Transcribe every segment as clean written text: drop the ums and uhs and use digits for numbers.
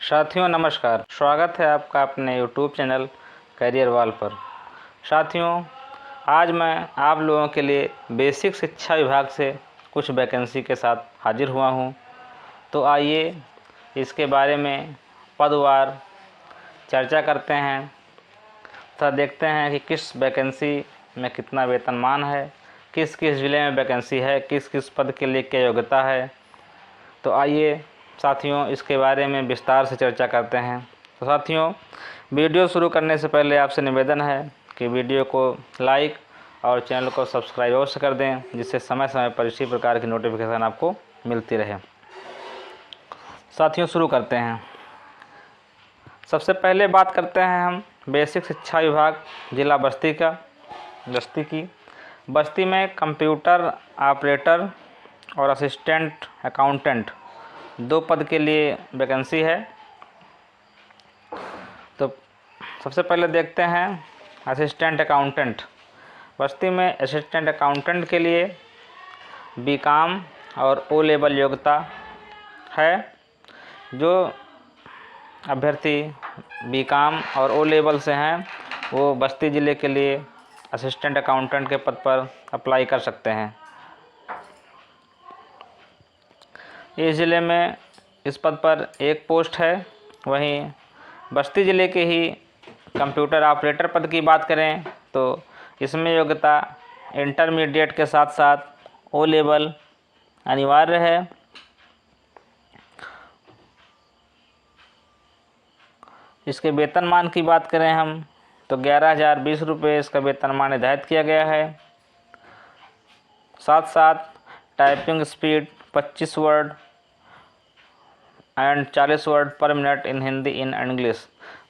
साथियों नमस्कार, स्वागत है आपका अपने YouTube चैनल करियर वाल पर। साथियों, आज मैं आप लोगों के लिए बेसिक शिक्षा विभाग से कुछ वैकेंसी के साथ हाजिर हुआ हूं। तो आइए इसके बारे में पदवार चर्चा करते हैं तथा देखते हैं कि किस वैकेंसी में कितना वेतनमान है, किस किस ज़िले में वैकेंसी है, किस किस पद के लिए क्या योग्यता है। तो आइए साथियों इसके बारे में विस्तार से चर्चा करते हैं। तो साथियों, वीडियो शुरू करने से पहले आपसे निवेदन है कि वीडियो को लाइक और चैनल को सब्सक्राइब अवश्य कर दें, जिससे समय समय पर इसी प्रकार की नोटिफिकेशन आपको मिलती रहे। साथियों शुरू करते हैं। सबसे पहले बात करते हैं हम बेसिक शिक्षा विभाग जिला बस्ती की। बस्ती में कंप्यूटर ऑपरेटर और असिस्टेंट अकाउंटेंट 2 पद के लिए वैकेंसी है। तो सबसे पहले देखते हैं असिस्टेंट अकाउंटेंट। बस्ती में असिस्टेंट अकाउंटेंट के लिए बीकॉम और ओ लेवल योग्यता है। जो अभ्यर्थी बीकॉम और ओ लेवल से हैं वो बस्ती ज़िले के लिए असिस्टेंट अकाउंटेंट के पद पर अप्लाई कर सकते हैं। इस ज़िले में इस पद पर 1 पोस्ट है। वहीं बस्ती ज़िले के ही कंप्यूटर ऑपरेटर पद की बात करें तो इसमें योग्यता इंटरमीडिएट के साथ साथ ओ लेवल अनिवार्य है। इसके वेतनमान की बात करें हम तो 11,020 रुपये इसका वेतनमान निर्धारित किया गया है। साथ साथ typing speed 25 word and 40 word पर minute in Hindi in English,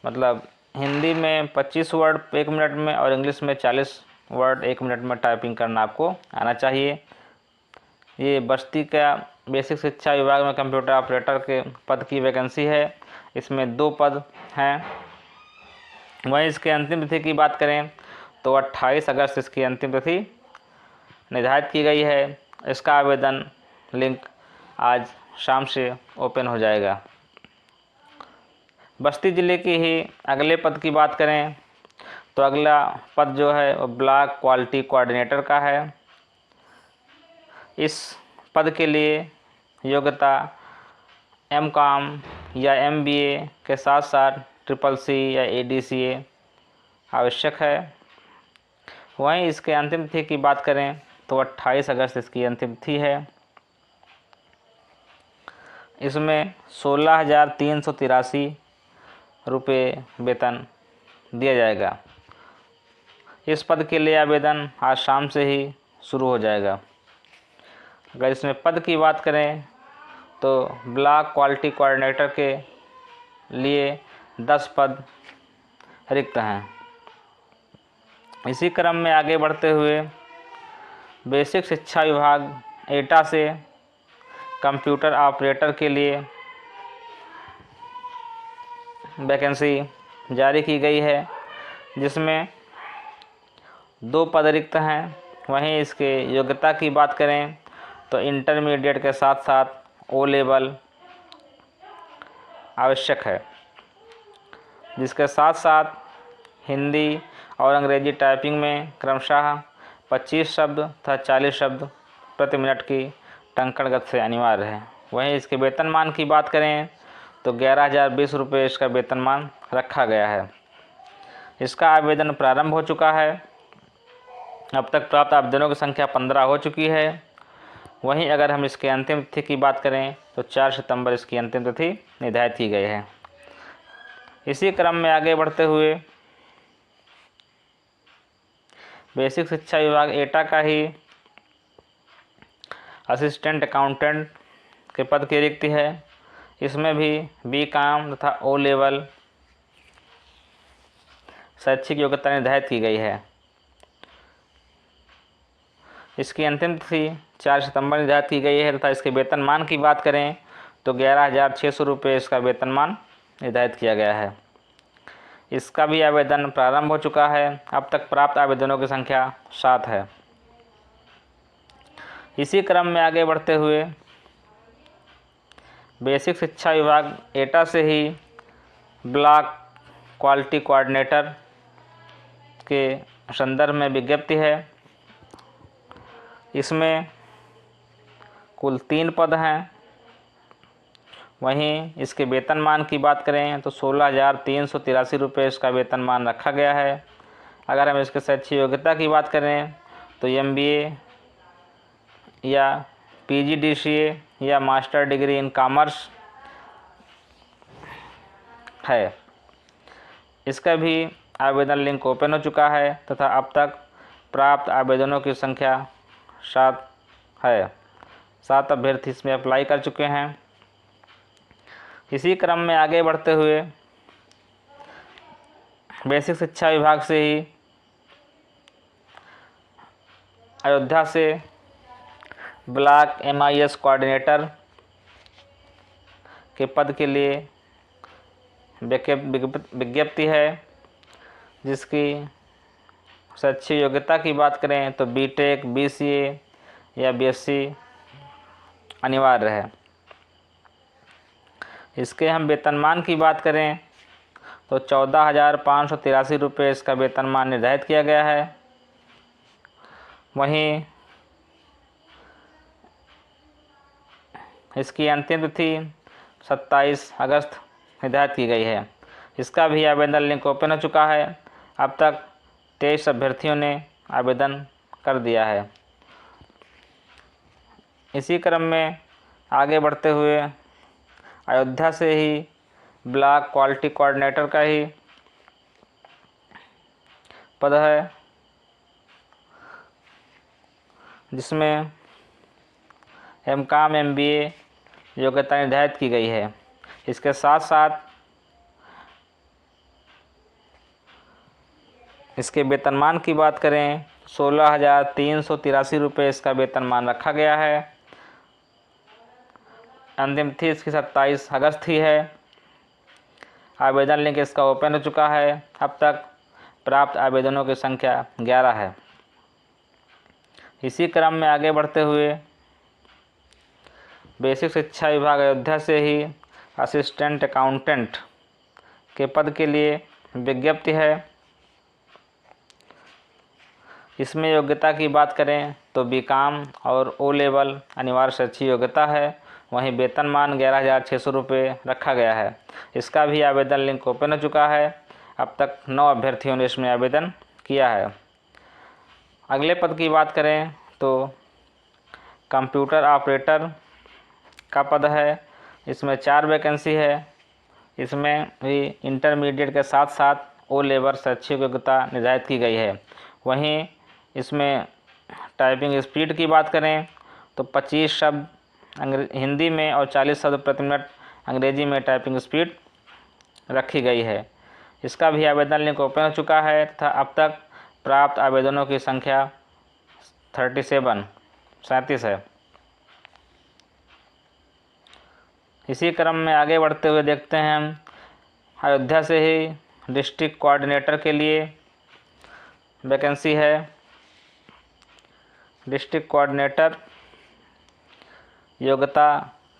मतलब हिंदी में 25 वर्ड 1 मिनट में और इंग्लिश में 40 वर्ड 1 मिनट में टाइपिंग करना आपको आना चाहिए। ये बस्ती का बेसिक शिक्षा विभाग में कंप्यूटर ऑपरेटर के पद की वैकेंसी है। इसमें 2 पद हैं। वहीं इसके अंतिम तिथि की बात करें तो 28 अगस्त इसकी अंतिम तिथि निर्धारित की गई है। इसका आवेदन लिंक आज शाम से ओपन हो जाएगा। बस्ती ज़िले के ही अगले पद की बात करें तो अगला पद जो है वो ब्लॉक क्वालिटी कोऑर्डिनेटर का है। इस पद के लिए योग्यता एमकॉम या एमबीए के साथ साथ CCC या ADCA आवश्यक है। वहीं इसके अंतिम तिथि की बात करें तो 28 अगस्त इसकी अंतिम तिथि है। इसमें 16,383 रुपये वेतन दिया जाएगा। इस पद के लिए आवेदन आज शाम से ही शुरू हो जाएगा। अगर इसमें पद की बात करें तो ब्लॉक क्वालिटी कोऑर्डिनेटर के लिए 10 पद रिक्त हैं। इसी क्रम में आगे बढ़ते हुए बेसिक शिक्षा विभाग एटा से कंप्यूटर ऑपरेटर के लिए वैकेंसी जारी की गई है, जिसमें 2 पद रिक्त हैं। वहीं इसके योग्यता की बात करें तो इंटरमीडिएट के साथ साथ ओ लेवल आवश्यक है, जिसके साथ साथ हिंदी और अंग्रेजी टाइपिंग में क्रमशः 25 शब्द तथा 40 शब्द प्रति मिनट की टंकण गति से अनिवार्य है। वहीं इसके वेतनमान की बात करें तो 11,020 रुपये इसका वेतनमान रखा गया है। इसका आवेदन प्रारंभ हो चुका है। अब तक प्राप्त आवेदनों की संख्या 15 हो चुकी है। वहीं अगर हम इसके अंतिम तिथि की बात करें तो 4 सितंबर इसकी अंतिम तिथि निर्धारित की गई है। इसी क्रम में आगे बढ़ते हुए बेसिक शिक्षा विभाग एटा का ही असिस्टेंट अकाउंटेंट के पद की रिक्ति है। इसमें भी बीकॉम तथा ओ लेवल शैक्षिक योग्यता निर्धारित की गई है। इसकी अंतिम तिथि 4 सितंबर निर्धारित की गई है तथा इसके वेतनमान की बात करें तो 11,600 रुपये इसका वेतनमान निर्धारित किया गया है। इसका भी आवेदन प्रारंभ हो चुका है। अब तक प्राप्त आवेदनों की संख्या 7 है। इसी क्रम में आगे बढ़ते हुए बेसिक शिक्षा विभाग एटा से ही ब्लॉक क्वालिटी कोऑर्डिनेटर के संदर्भ में विज्ञप्ति है। इसमें कुल 3 पद हैं। वहीं इसके वेतनमान की बात करें तो 16,383 रुपये इसका वेतनमान रखा गया है। अगर हम इसके शैक्षिक योग्यता की बात करें तो MBA या PGDCA या मास्टर डिग्री इन कॉमर्स है। इसका भी आवेदन लिंक ओपन हो चुका है तथा अब तक प्राप्त आवेदनों की संख्या 7 है। 7 अभ्यर्थी इसमें अप्लाई कर चुके हैं। इसी क्रम में आगे बढ़ते हुए बेसिक शिक्षा विभाग से ही अयोध्या से ब्लॉक MIS कोऑर्डिनेटर के पद के लिए विज्ञप्ति है, जिसकी शैक्षिक योग्यता की बात करें तो BTech, BCA या BSc अनिवार्य है। इसके हम वेतनमान की बात करें तो 14,583 रुपये इसका वेतनमान निर्धारित किया गया है। वहीं इसकी अंतिम तिथि 27 अगस्त निर्धारित की गई है। इसका भी आवेदन लिंक ओपन हो चुका है। अब तक 23 अभ्यर्थियों ने आवेदन कर दिया है। इसी क्रम में आगे बढ़ते हुए अयोध्या से ही ब्लॉक क्वालिटी कोऑर्डिनेटर का ही पद है, जिसमें MCOM MBA योग्यता निर्धारित की गई है। इसके साथ साथ इसके वेतनमान की बात करें 16,383 रुपये इसका वेतनमान रखा गया है। अंतिम तिथि इसकी 27 अगस्त ही है। आवेदन लिंक इसका ओपन हो चुका है। अब तक प्राप्त आवेदनों की संख्या 11 है। इसी क्रम में आगे बढ़ते हुए बेसिक शिक्षा विभाग अयोध्या से ही असिस्टेंट अकाउंटेंट के पद के लिए विज्ञप्ति है। इसमें योग्यता की बात करें तो BCom और O लेवल अनिवार्य शैक्षिक योग्यता है। वहीं वेतनमान 11,600 रुपये रखा गया है। इसका भी आवेदन लिंक ओपन हो चुका है। अब तक 9 अभ्यर्थियों ने इसमें आवेदन किया है। अगले पद की बात करें तो कंप्यूटर ऑपरेटर का पद है। इसमें 4 वैकेंसी है। इसमें भी इंटरमीडिएट के साथ साथ O लेवल शैक्षिक योग्यता निर्धारित की गई है। वहीं इसमें टाइपिंग स्पीड की बात करें तो 25 शब्द हिंदी में और 40 शब्द प्रति मिनट अंग्रेजी में टाइपिंग स्पीड रखी गई है। इसका भी आवेदन लिंक ओपन हो चुका है तथा अब तक प्राप्त आवेदनों की संख्या 37 है। इसी क्रम में आगे बढ़ते हुए देखते हैं हम अयोध्या से ही डिस्ट्रिक्ट कोऑर्डिनेटर के लिए वैकेंसी है। डिस्ट्रिक्ट कोऑर्डिनेटर योग्यता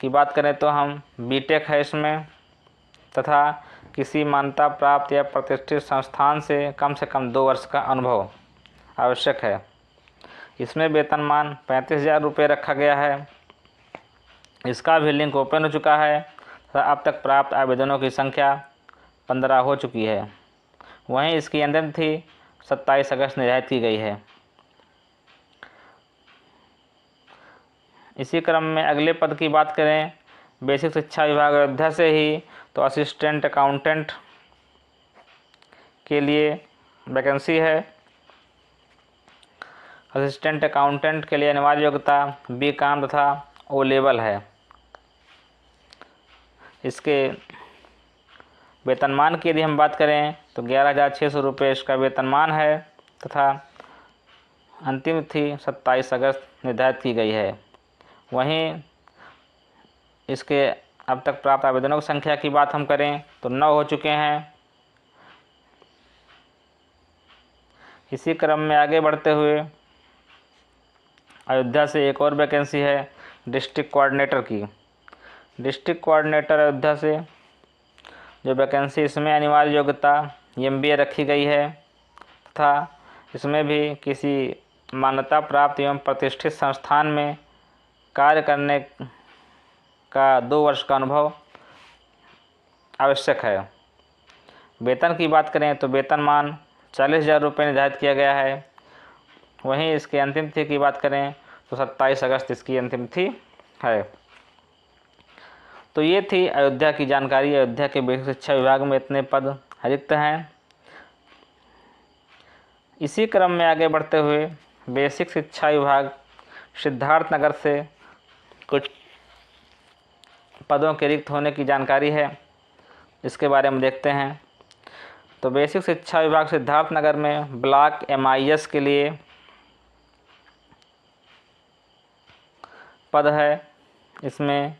की बात करें तो हम BTech है इसमें तथा किसी मान्यता प्राप्त या प्रतिष्ठित संस्थान से कम 2 वर्ष का अनुभव आवश्यक है। इसमें वेतनमान 35,000 रुपये रखा गया है। इसका भी लिंक ओपन हो चुका है तथा अब तक प्राप्त आवेदनों की संख्या 15 हो चुकी है। वहीं इसकी अंतिम तिथि 27 अगस्त निर्धारित की गई है। इसी क्रम में अगले पद की बात करें बेसिक शिक्षा विभाग अयोध्या से ही तो असिस्टेंट अकाउंटेंट के लिए वैकेंसी है। असिस्टेंट अकाउंटेंट के लिए अनिवार्य योग्यता BCom तथा O लेवल है। इसके वेतनमान की यदि हम बात करें तो 11,600 रुपये इसका वेतनमान है तथा अंतिम तिथि 27 अगस्त निर्धारित की गई है। वहीं इसके अब तक प्राप्त आवेदनों की संख्या की बात हम करें तो 9 हो चुके हैं। इसी क्रम में आगे बढ़ते हुए अयोध्या से एक और वैकेंसी है डिस्ट्रिक्ट कोऑर्डिनेटर की। डिस्ट्रिक्ट कोऑर्डिनेटर अयोध्या से जो वैकेंसी इसमें अनिवार्य योग्यता MBA रखी गई है तथा इसमें भी किसी मान्यता प्राप्त एवं प्रतिष्ठित संस्थान में कार्य करने का 2 वर्ष का अनुभव आवश्यक है। वेतन की बात करें तो वेतनमान 40,000 रुपये निर्धारित किया गया है। वहीं इसकी अंतिम तिथि की बात करें तो 27 अगस्त इसकी अंतिम तिथि है। तो ये थी अयोध्या की जानकारी। अयोध्या के बेसिक शिक्षा विभाग में इतने पद रिक्त हैं। इसी क्रम में आगे बढ़ते हुए बेसिक शिक्षा विभाग सिद्धार्थनगर से कुछ पदों के रिक्त होने की जानकारी है, इसके बारे में देखते हैं। तो बेसिक शिक्षा विभाग सिद्धार्थनगर में ब्लॉक MIS के लिए पद है। इसमें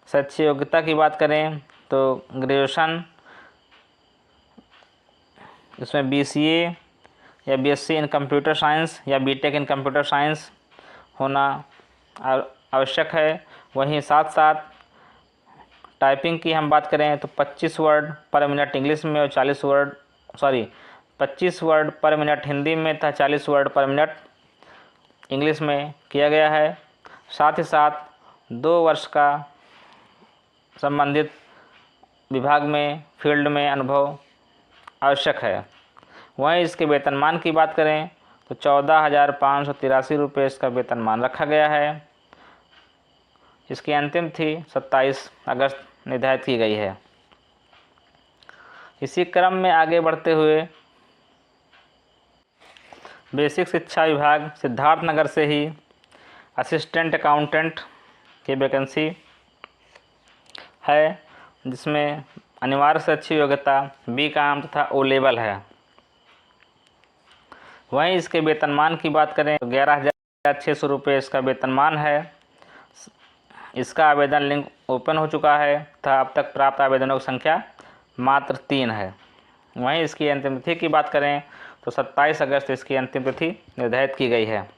शैक्षिक योग्यता की बात करें तो ग्रेजुएशन, इसमें BCA या BSc इन कंप्यूटर साइंस या BTech इन कंप्यूटर साइंस होना आवश्यक है। वहीं साथ साथ टाइपिंग की हम बात करें तो 25 वर्ड पर मिनट इंग्लिश में और 25 वर्ड पर मिनट हिंदी में तथा 40 वर्ड पर मिनट इंग्लिश में किया गया है। साथ ही साथ 2 वर्ष का संबंधित विभाग में फील्ड में अनुभव आवश्यक है। वहीं इसके वेतनमान की बात करें तो 14,583 रुपये इसका वेतनमान रखा गया है। इसकी अंतिम तिथि 27 अगस्त निर्धारित की गई है। इसी क्रम में आगे बढ़ते हुए बेसिक शिक्षा विभाग सिद्धार्थनगर से ही असिस्टेंट अकाउंटेंट की वैकेंसी है, जिसमें अनिवार्य शैक्षिक योग्यता BCom तथा O लेवल है। वहीं इसके वेतनमान की बात करें तो 11,600 रुपये इसका वेतनमान है। इसका आवेदन लिंक ओपन हो चुका है तथा अब तक प्राप्त आवेदनों की संख्या मात्र 3 है। वहीं इसकी अंतिम तिथि की बात करें तो 27 अगस्त इसकी अंतिम तिथि निर्धारित की गई है।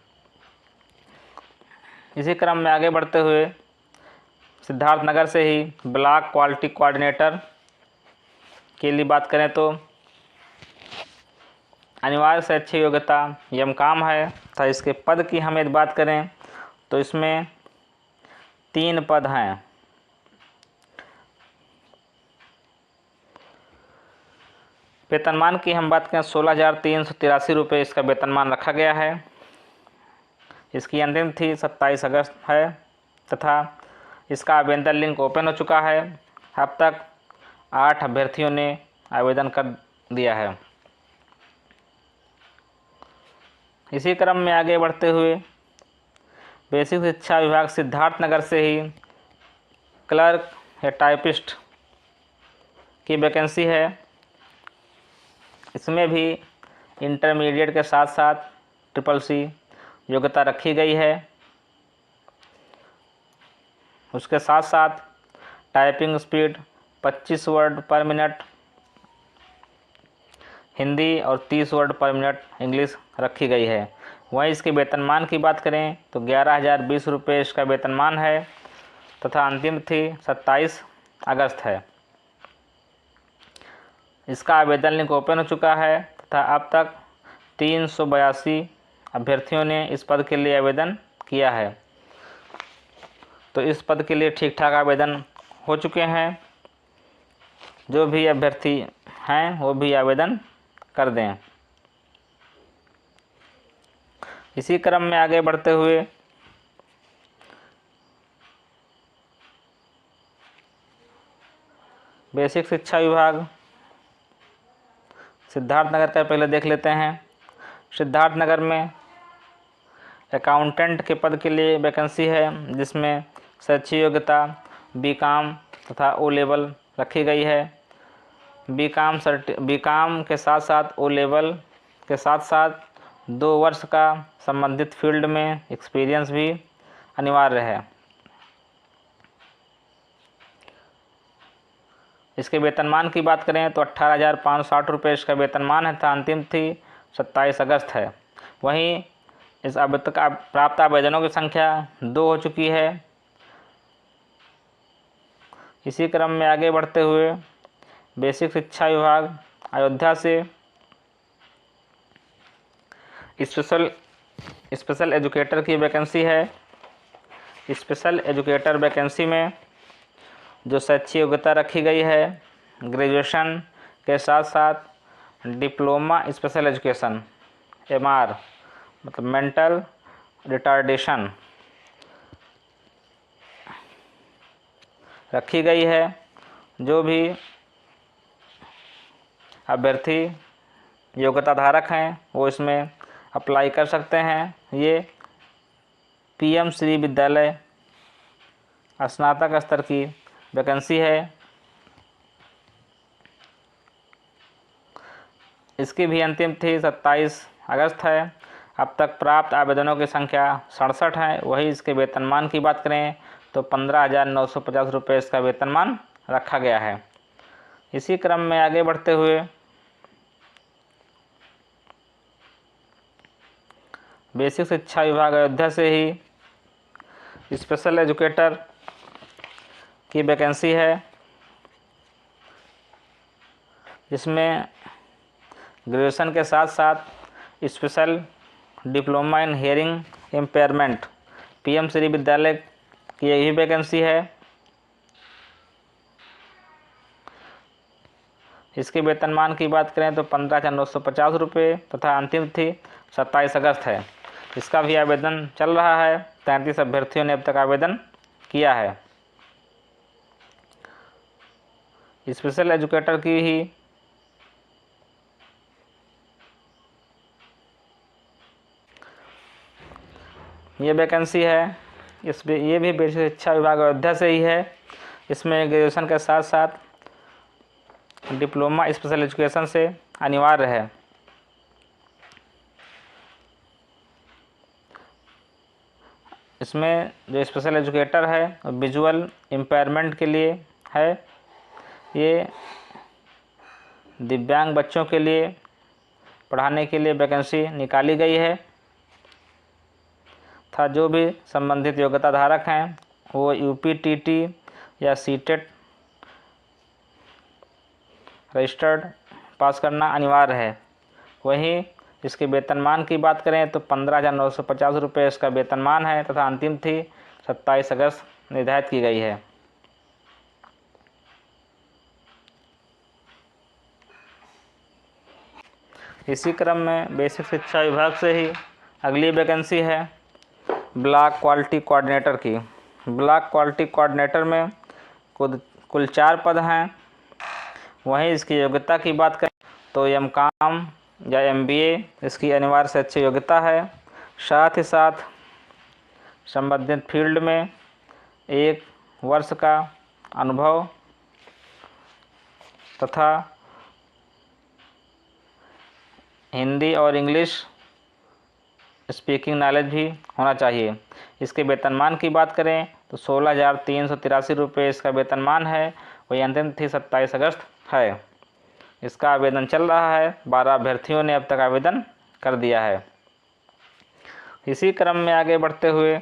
इसी क्रम में आगे बढ़ते हुए सिद्धार्थनगर से ही ब्लॉक क्वालिटी कोऑर्डिनेटर के लिए बात करें तो अनिवार्य शैक्षिक योग्यता MCom है तथा इसके पद की हम यदि बात करें तो इसमें 3 पद हैं। वेतनमान की हम बात करें 16,383 रुपये इसका वेतनमान रखा गया है। इसकी अंतिम तिथि 27 अगस्त है तथा इसका आवेदन लिंक ओपन हो चुका है। अब तक 8 अभ्यर्थियों ने आवेदन कर दिया है। इसी क्रम में आगे बढ़ते हुए बेसिक शिक्षा विभाग सिद्धार्थनगर से ही क्लर्क या टाइपिस्ट की वैकेंसी है। इसमें भी इंटरमीडिएट के साथ साथ CCC योग्यता रखी गई है। उसके साथ साथ टाइपिंग स्पीड 25 वर्ड पर मिनट हिंदी और 30 वर्ड पर मिनट इंग्लिश रखी गई है। वहीं इसके वेतनमान की बात करें तो 11,020 रुपये इसका वेतनमान है तथा अंतिम तिथि 27 अगस्त है। इसका आवेदन लिंक ओपन हो चुका है तथा अब तक 382 अभ्यर्थियों ने इस पद के लिए आवेदन किया है। तो इस पद के लिए ठीक ठाक आवेदन हो चुके हैं। जो भी अभ्यर्थी हैं वो भी आवेदन कर दें। इसी क्रम में आगे बढ़ते हुए बेसिक शिक्षा विभाग सिद्धार्थनगर का पहले देख लेते हैं। सिद्धार्थनगर में अकाउंटेंट के पद के लिए वैकेंसी है, जिसमें शैक्षिक योग्यता BCom तथा O लेवल रखी गई है। BCom के साथ साथ O लेवल के साथ साथ 2 वर्ष का संबंधित फील्ड में एक्सपीरियंस भी अनिवार्य है। इसके वेतनमान की बात करें तो 18,560 रुपये इसका वेतनमान है तथा अंतिम तिथि 27 अगस्त है। वहीं इस अब तक प्राप्त आवेदनों की संख्या 2 हो चुकी है। इसी क्रम में आगे बढ़ते हुए बेसिक शिक्षा विभाग अयोध्या से स्पेशल एजुकेटर की वैकेंसी है। स्पेशल एजुकेटर वैकेंसी में जो शैक्षिक योग्यता रखी गई है, ग्रेजुएशन के साथ साथ डिप्लोमा स्पेशल एजुकेशन MR मतलब मेंटल रिटार्डेशन रखी गई है। जो भी अभ्यर्थी योग्यता धारक हैं वो इसमें अप्लाई कर सकते हैं। ये PM श्री विद्यालय स्नातक स्तर की वैकेंसी है। इसकी भी अंतिम तिथि 27 अगस्त है। अब तक प्राप्त आवेदनों की संख्या 67 है। वही इसके वेतनमान की बात करें तो 15,950 रुपये इसका वेतनमान रखा गया है। इसी क्रम में आगे बढ़ते हुए बेसिक शिक्षा विभाग अयोध्या से ही स्पेशल एजुकेटर की वैकेंसी है, जिसमें ग्रेजुएशन के साथ साथ special diploma in hearing impairment PM Shri विद्यालय की यही वैकेंसी है। इसके वेतनमान की बात करें तो 15,950 रुपये तथा अंतिम तिथि 27 अगस्त है। इसका भी आवेदन चल रहा है। 33 अभ्यर्थियों ने अब तक आवेदन किया है। स्पेशल एजुकेटर की ही ये वैकेंसी है। ये भी बेसिक शिक्षा विभाग अयोध्या से ही है। इसमें ग्रेजुएशन के साथ साथ डिप्लोमा स्पेशल एजुकेशन से अनिवार्य है। इसमें जो स्पेशल एजुकेटर है विजुअल इम्पेयरमेंट के लिए है। ये दिव्यांग बच्चों के लिए पढ़ाने के लिए वैकेंसी निकाली गई है था। जो भी संबंधित योग्यता धारक हैं वो UPTT या CTET रजिस्टर्ड पास करना अनिवार्य है। वहीं इसके वेतनमान की बात करें तो 15,950 रुपये इसका वेतनमान है तथा अंतिम तिथि 27 अगस्त निर्धारित की गई है। इसी क्रम में बेसिक शिक्षा विभाग से ही अगली वैकेंसी है ब्लॉक क्वालिटी कोऑर्डिनेटर की। ब्लॉक क्वालिटी कोऑर्डिनेटर में कुल 4 पद हैं। वहीं इसकी योग्यता की बात करें तो MCOM या MBA इसकी अनिवार्य शैक्षिक योग्यता है। साथ ही साथ संबंधित फील्ड में 1 वर्ष का अनुभव तथा हिंदी और इंग्लिश स्पीकिंग नॉलेज भी होना चाहिए। इसके वेतनमान की बात करें तो 16,383 रुपये इसका वेतनमान है। वही अंतिम तिथि 27 अगस्त है। इसका आवेदन चल रहा है। 12 अभ्यर्थियों ने अब तक आवेदन कर दिया है। इसी क्रम में आगे बढ़ते हुए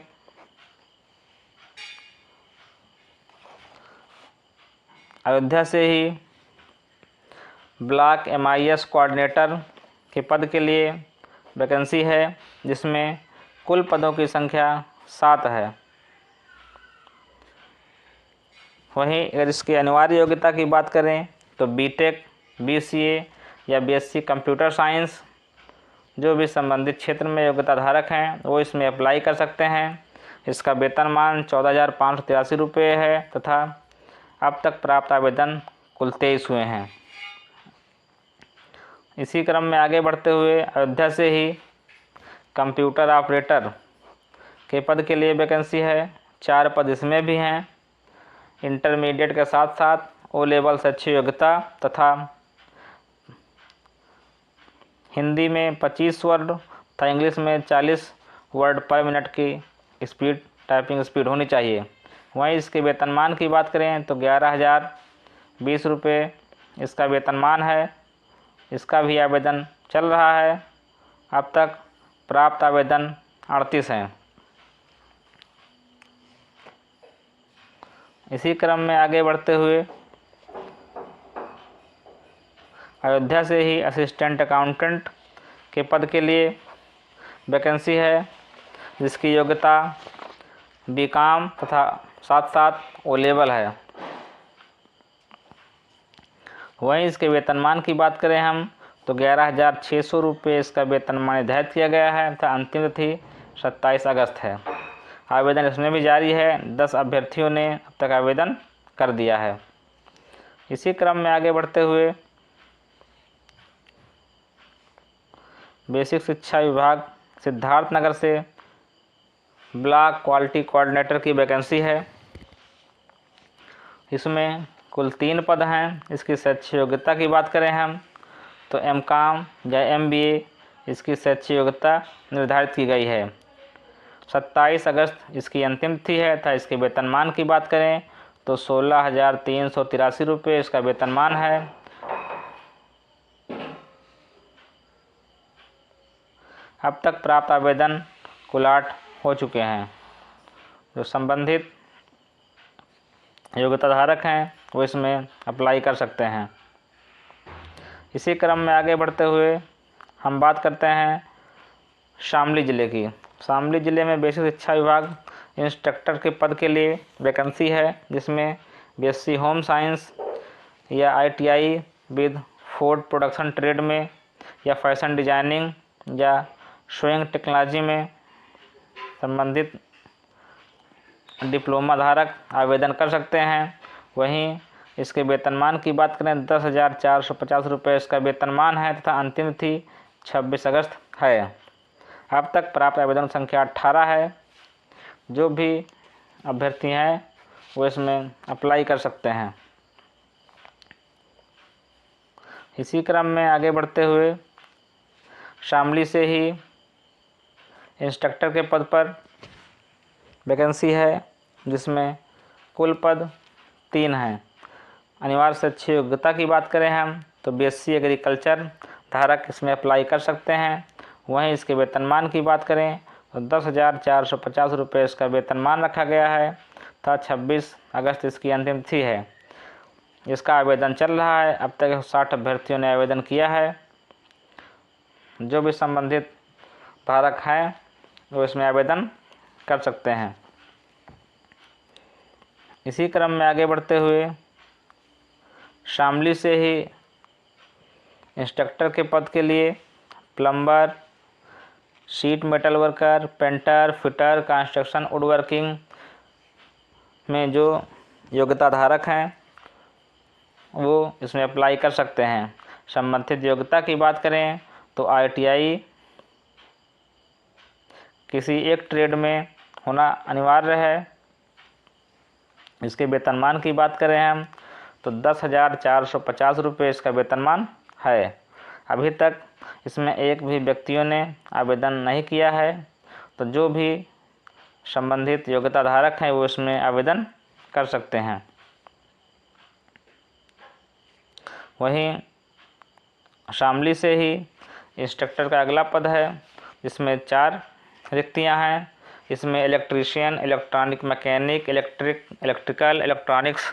अयोध्या से ही ब्लॉक MIS कोऑर्डिनेटर के पद के लिए वैकेंसी है, जिसमें कुल पदों की संख्या 7 है। वहीं अगर इसकी अनिवार्य योग्यता की बात करें तो BTech, BCA या BSc कंप्यूटर साइंस जो भी संबंधित क्षेत्र में योग्यता धारक हैं वो इसमें अप्लाई कर सकते हैं। इसका वेतनमान 14,583 रुपये है तथा अब तक प्राप्त आवेदन कुल 23 हुए हैं। इसी क्रम में आगे बढ़ते हुए अयोध्या से ही कंप्यूटर ऑपरेटर के पद के लिए वैकेंसी है। 4 पद इसमें भी हैं। इंटरमीडिएट के साथ साथ O लेवल शैक्षिक योग्यता तथा हिंदी में 25 वर्ड तथा इंग्लिश में 40 वर्ड पर मिनट की टाइपिंग स्पीड होनी चाहिए। वहीं इसके वेतनमान की बात करें तो 11,020 रुपये इसका वेतनमान है। इसका भी आवेदन चल रहा है। अब तक प्राप्त आवेदन 38 हैं। इसी क्रम में आगे बढ़ते हुए अयोध्या से ही असिस्टेंट अकाउंटेंट के पद के लिए वैकेंसी है, जिसकी योग्यता बीकॉम तथा साथ साथ ओ लेवल है। वहीं इसके वेतनमान की बात करें हम तो 11,600 रुपये इसका वेतनमान निर्धारित किया गया है तथा अंतिम तिथि 27 अगस्त है। आवेदन इसमें भी जारी है। 10 अभ्यर्थियों ने अब तक आवेदन कर दिया है। इसी क्रम में आगे बढ़ते हुए बेसिक शिक्षा विभाग सिद्धार्थनगर से ब्लॉक क्वालिटी कोऑर्डिनेटर की वैकेंसी है। इसमें कुल 3 पद हैं। इसकी शैक्षिक योग्यता की बात करें हम तो एमकॉम या एमबीए इसकी शैक्षिक योग्यता निर्धारित की गई है। 27 अगस्त इसकी अंतिम तिथि है तथा इसके वेतनमान की बात करें तो 16,383 रुपये इसका वेतनमान है। अब तक प्राप्त आवेदन कुल 8 हो चुके हैं। जो संबंधित योग्यता धारक हैं वो इसमें अप्लाई कर सकते हैं। इसी क्रम में आगे बढ़ते हुए हम बात करते हैं शामली ज़िले की। शामली ज़िले में बेसिक शिक्षा विभाग इंस्ट्रक्टर के पद के लिए वैकेंसी है, जिसमें बीएससी होम साइंस या ITI with food production trade में या फैशन डिजाइनिंग या शोइंग टेक्नोलॉजी में संबंधित डिप्लोमा धारक आवेदन कर सकते हैं। वहीं इसके वेतनमान की बात करें 10,450 रुपये इसका वेतनमान है तथा अंतिम तिथि 26 अगस्त है। अब तक प्राप्त आवेदन संख्या 18 है। जो भी अभ्यर्थी हैं वो इसमें अप्लाई कर सकते हैं। इसी क्रम में आगे बढ़ते हुए शामली से ही इंस्ट्रक्टर के पद पर वैकेंसी है, जिसमें कुल पद 3 हैं। अनिवार्य शैक्षिक योग्यता की बात करें हम तो बीएससी एग्रीकल्चर धारक इसमें अप्लाई कर सकते हैं। वहीं इसके वेतनमान की बात करें तो 10,450 रुपये इसका वेतनमान रखा गया है तथा 26 अगस्त इसकी अंतिम तिथि है। इसका आवेदन चल रहा है। अब तक 60 अभ्यर्थियों ने आवेदन किया है। जो भी संबंधित धारक हैं वो इसमें आवेदन कर सकते हैं। इसी क्रम में आगे बढ़ते हुए शामली से ही इंस्ट्रक्टर के पद के लिए plumber, sheet metal worker, painter, fitter, construction would working में जो योग्यता धारक हैं वो इसमें अप्लाई कर सकते हैं। संबंधित योग्यता की बात करें तो आईटीआई किसी एक ट्रेड में होना अनिवार्य है। इसके वेतनमान की बात करें हम तो 10,450 रुपये इसका वेतनमान है। अभी तक इसमें एक भी व्यक्तियों ने आवेदन नहीं किया है, तो जो भी संबंधित योग्यता धारक हैं वो इसमें आवेदन कर सकते हैं। वहीं शामली से ही इंस्ट्रक्टर का अगला पद है, जिसमें 4 रिक्तियां हैं। इसमें electrician, electronic mechanic, electrical, electronics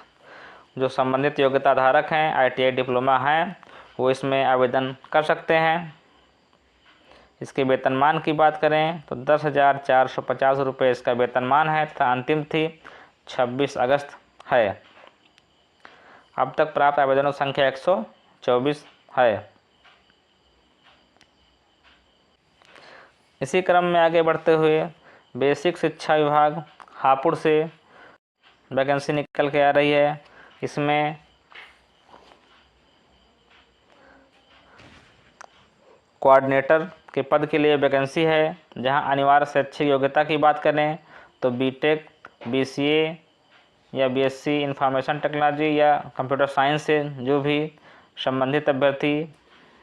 जो संबंधित योग्यता धारक हैं, आईटीआई डिप्लोमा हैं, वो इसमें आवेदन कर सकते हैं। इसके वेतनमान की बात करें तो 10,450 रुपये इसका वेतनमान है तथा अंतिम तिथि 26 अगस्त है। अब तक प्राप्त आवेदनों की संख्या 124 है। इसी क्रम में आगे बढ़ते हुए बेसिक शिक्षा विभाग हापुड़ से वैकेंसी निकल के आ रही है। इसमें कोऑर्डिनेटर के पद के लिए वैकेंसी है, जहां अनिवार्य शैक्षिक योग्यता की बात करें तो बीटेक, बीसीए या बीएससी इंफॉर्मेशन टेक्नोलॉजी या कंप्यूटर साइंस से जो भी संबंधित अभ्यर्थी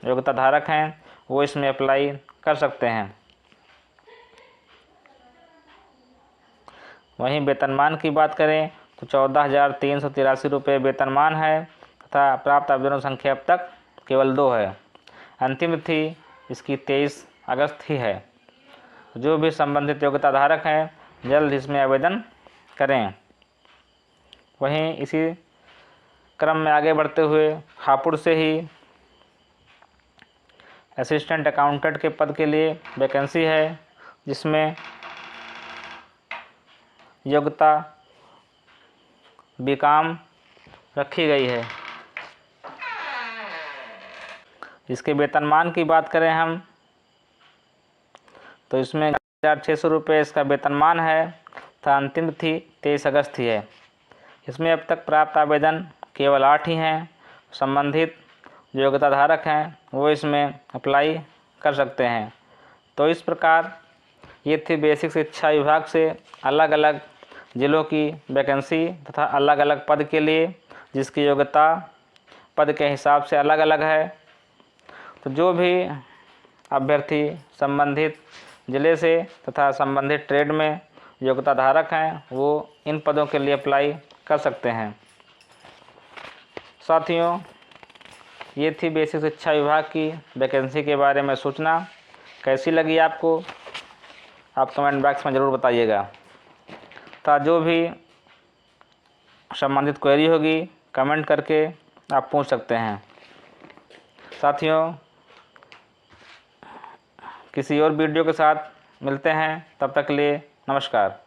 योग्यता धारक हैं वो इसमें अप्लाई कर सकते हैं। वहीं वेतनमान की बात करें तो 14,383 रुपये वेतनमान है तथा प्राप्त आवेदनों की संख्या अब तक केवल 2 है। अंतिम तिथि इसकी 23 अगस्त ही है। जो भी संबंधित योग्यता धारक हैं जल्द इसमें आवेदन करें। वहीं इसी क्रम में आगे बढ़ते हुए हापुड़ से ही असिस्टेंट अकाउंटेंट के पद के लिए वैकेंसी है, जिसमें योग्यता बीकॉम रखी गई है। इसके वेतनमान की बात करें हम तो इसमें 1600 रुपये इसका वेतनमान है तथा अंतिम तिथि 23 अगस्त ही है। इसमें अब तक प्राप्त आवेदन केवल 8 ही हैं। संबंधित जो योग्यता धारक हैं वो इसमें अप्लाई कर सकते हैं। तो इस प्रकार ये थी बेसिक शिक्षा विभाग से अलग अलग जिलों की वैकेंसी तथा अलग अलग पद के लिए, जिसकी योग्यता पद के हिसाब से अलग अलग है। तो जो भी अभ्यर्थी संबंधित ज़िले से तथा संबंधित ट्रेड में योग्यता धारक हैं वो इन पदों के लिए अप्लाई कर सकते हैं। साथियों, ये थी बेसिक शिक्षा विभाग की वैकेंसी के बारे में सूचना। कैसी लगी आपको, आप कमेंट बॉक्स में ज़रूर बताइएगा। तथा जो भी संबंधित क्वेरी होगी कमेंट करके आप पूछ सकते हैं। साथियों, किसी और वीडियो के साथ मिलते हैं, तब तक के लिए नमस्कार।